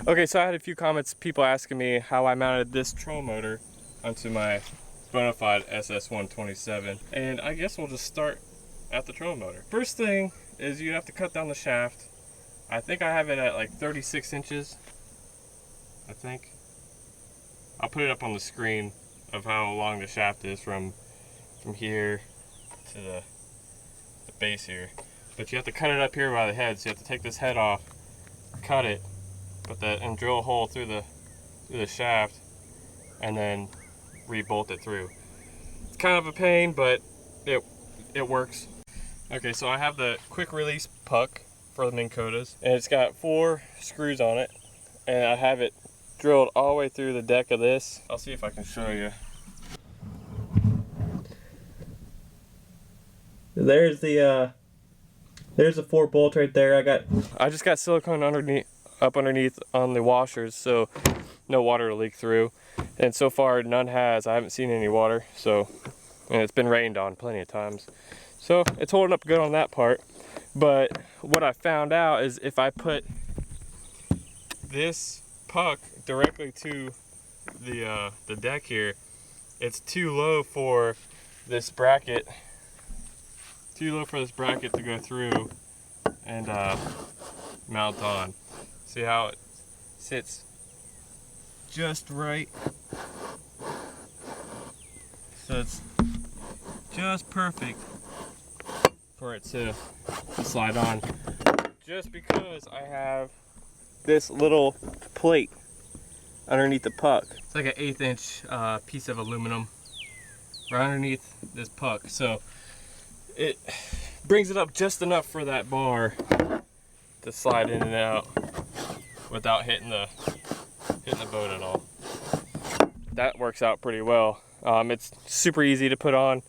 Okay, so I had a few comments, people asking me how I mounted this troll motor onto my Bonafide SS127, and I guess we'll just start at the troll motor. First thing is you have to cut down the shaft. I think I have it at like 36 inches, I think. I'll put it up on the screen of how long the shaft is from here to the base here. But you have to cut it up here by the head, so you have to take this head off, cut it, put that, and drill a hole through the shaft, and then re-bolt it through. It's kind of a pain, but it works. Okay, so I have the quick release puck for the Minn Kotas, and it's got 4 screws on it, and I have it drilled all the way through the deck of this. I'll see if I can show you. There's the 4 bolts right there. I just got silicone up underneath on the washers, so no water to leak through. And so far none has. I haven't seen any water, and it's been rained on plenty of times. So it's holding up good on that part. But what I found out is if I put this puck directly to the deck here, it's too low for this bracket. Too low for this bracket to go through and mount on. See how it sits just right? So it's just perfect for it to slide on. Just because I have this little plate underneath the puck. It's like an 1/8 inch piece of aluminum right underneath this puck. So it brings it up just enough for that bar to slide in and out without hitting the boat at all. That works out pretty well. It's super easy to put on.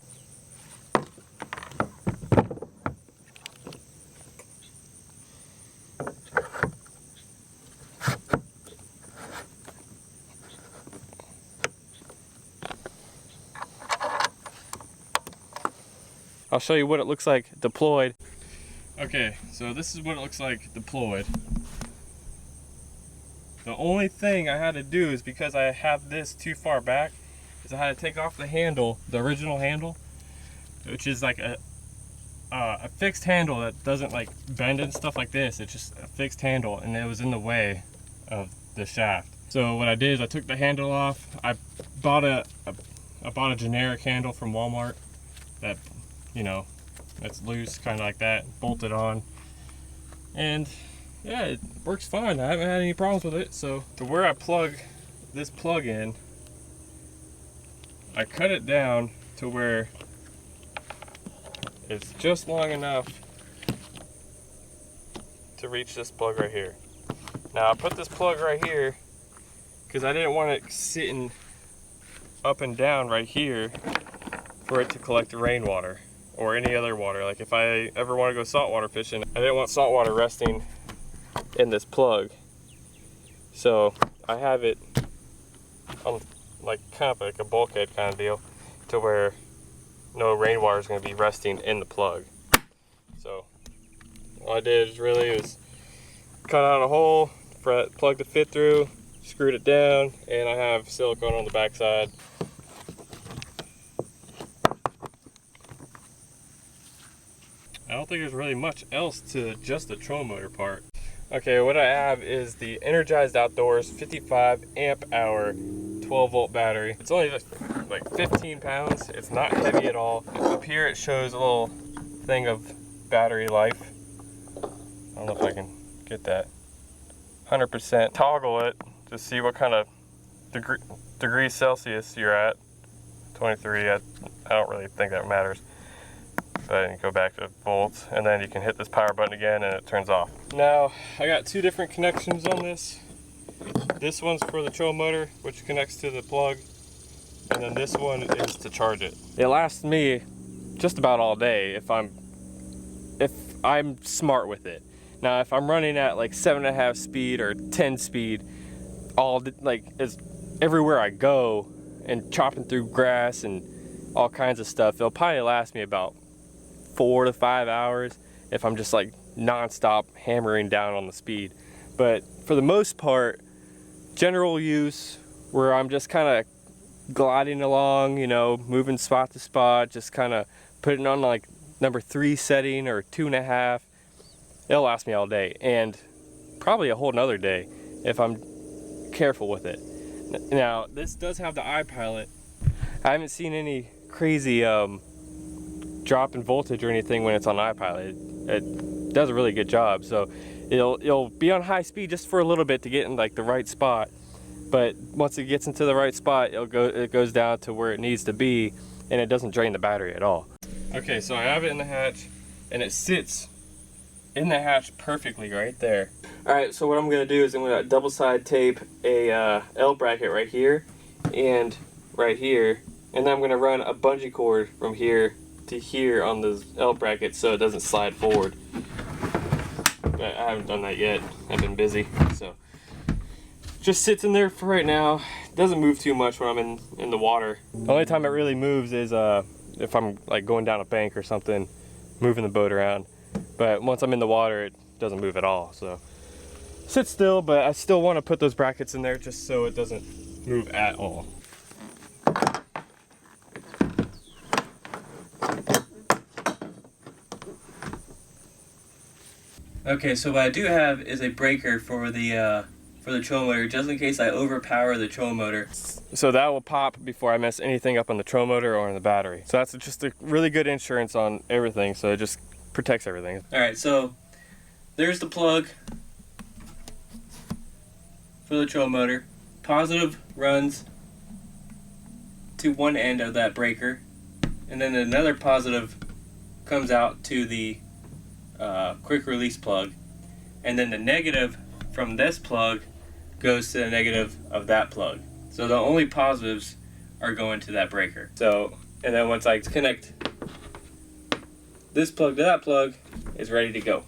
I'll show you what it looks like deployed. Okay, so this is what it looks like deployed. The only thing I had to do is, because I have this too far back, is I had to take off the handle, the original handle, which is like a fixed handle that doesn't like bend and stuff like this. It's just a fixed handle, and it was in the way of the shaft. So what I did is I took the handle off. I bought a generic handle from Walmart that, you know, that's loose, kind of like that, bolted on, and yeah, it works fine. I haven't had any problems with it. So to where I plug this plug in, I cut it down to where it's just long enough to reach this plug right here. Now I put this plug right here because I didn't want it sitting up and down right here for it to collect rainwater or any other water. Like if I ever want to go saltwater fishing, I didn't want saltwater resting in this plug. So I have it on like kind of like a bulkhead kind of deal to where no rainwater is going to be resting in the plug. So all I did is really cut out a hole for that plug to fit through, screwed it down, and I have silicone on the back side. I don't think there's really much else to just the troll motor part. Okay, what I have is the Energized Outdoors 55 amp hour 12 volt battery. It's only like 15 pounds. It's not heavy at all. Up here it shows a little thing of battery life. I don't know if I can get that. 100%. Toggle it to see what kind of degrees Celsius you're at. 23, I don't really think that matters. But you go back to volts, and then you can hit this power button again and it turns off. Now, I got 2 different connections on this. This one's for the troll motor, which connects to the plug, and then this one is to charge it. It lasts me just about all day if I'm smart with it. Now, if I'm running at like 7.5 speed or 10 speed, everywhere I go and chopping through grass and all kinds of stuff, it'll probably last me about 4 to 5 hours if I'm just like non-stop hammering down on the speed. But for the most part, general use where I'm just kind of gliding along, you know, moving spot to spot, just kind of putting on like number 3 setting or 2.5. It'll last me all day, and probably a whole nother day if I'm careful with it. Now, this does have the Ipilot. I haven't seen any crazy drop in voltage or anything when it's on Ipilot. It does a really good job. So it'll be on high speed just for a little bit to get in like the right spot. But once it gets into the right spot, it goes down to where it needs to be, and it doesn't drain the battery at all. Okay, so I have it in the hatch, and it sits in the hatch perfectly right there. All right, so what I'm gonna do is I'm gonna double side tape a L bracket right here and right here, and then I'm gonna run a bungee cord from here to here on the L bracket so it doesn't slide forward. But I haven't done that yet. I've been busy, so just sits in there for right now. It doesn't move too much when I'm in the water. The only time it really moves is if I'm like going down a bank or something, moving the boat around. But once I'm in the water, it doesn't move at all. So sit still, but I still want to put those brackets in there just so it doesn't move at all. Okay, so what I do have is a breaker for the trolling motor, just in case I overpower the trolling motor. So that will pop before I mess anything up on the trolling motor or on the battery. So that's just a really good insurance on everything, so it just protects everything. Alright, so there's the plug for the trolling motor. Positive runs to one end of that breaker, and then another positive comes out to the quick release plug, and then the negative from this plug goes to the negative of that plug. So the only positives are going to that breaker. So, and then once I connect this plug to that plug, it's ready to go.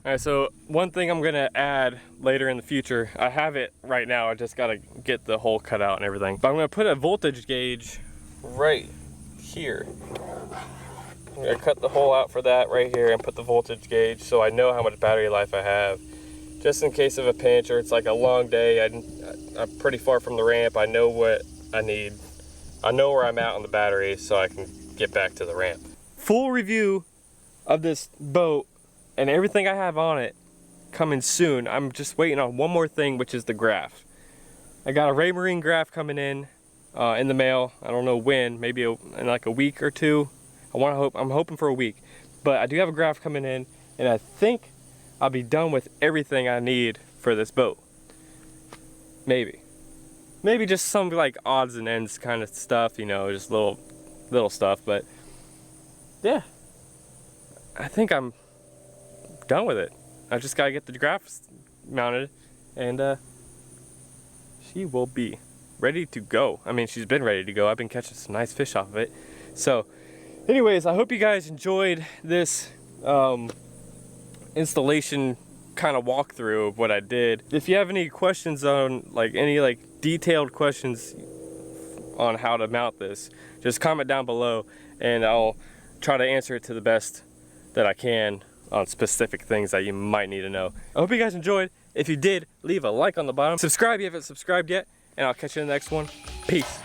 Alright, so one thing I'm gonna add later in the future, I have it right now, I just gotta get the hole cut out and everything. But I'm gonna put a voltage gauge right here. I'm gonna cut the hole out for that right here and put the voltage gauge so I know how much battery life I have. Just in case of a pinch or it's like a long day, I'm pretty far from the ramp, I know what I need. I know where I'm at on the battery so I can get back to the ramp. Full review of this boat and everything I have on it coming soon. I'm just waiting on one more thing, which is the graph. I got a Raymarine graph coming in the mail. I don't know when, maybe in like a week or two. I'm hoping for a week. But I do have a graph coming in, and I think I'll be done with everything I need for this boat. Maybe just some like odds and ends kind of stuff, you know, just little stuff. But yeah, I think I'm done with it. I just gotta get the graph mounted, and she will be ready to go. I mean, she's been ready to go. I've been catching some nice fish off of it. So anyways, I hope you guys enjoyed this installation kind of walkthrough of what I did. If you have any questions on any detailed questions on how to mount this, just comment down below and I'll try to answer it to the best that I can on specific things that you might need to know. I hope you guys enjoyed. If you did, leave a like on the bottom. Subscribe if you haven't subscribed yet, and I'll catch you in the next one. Peace.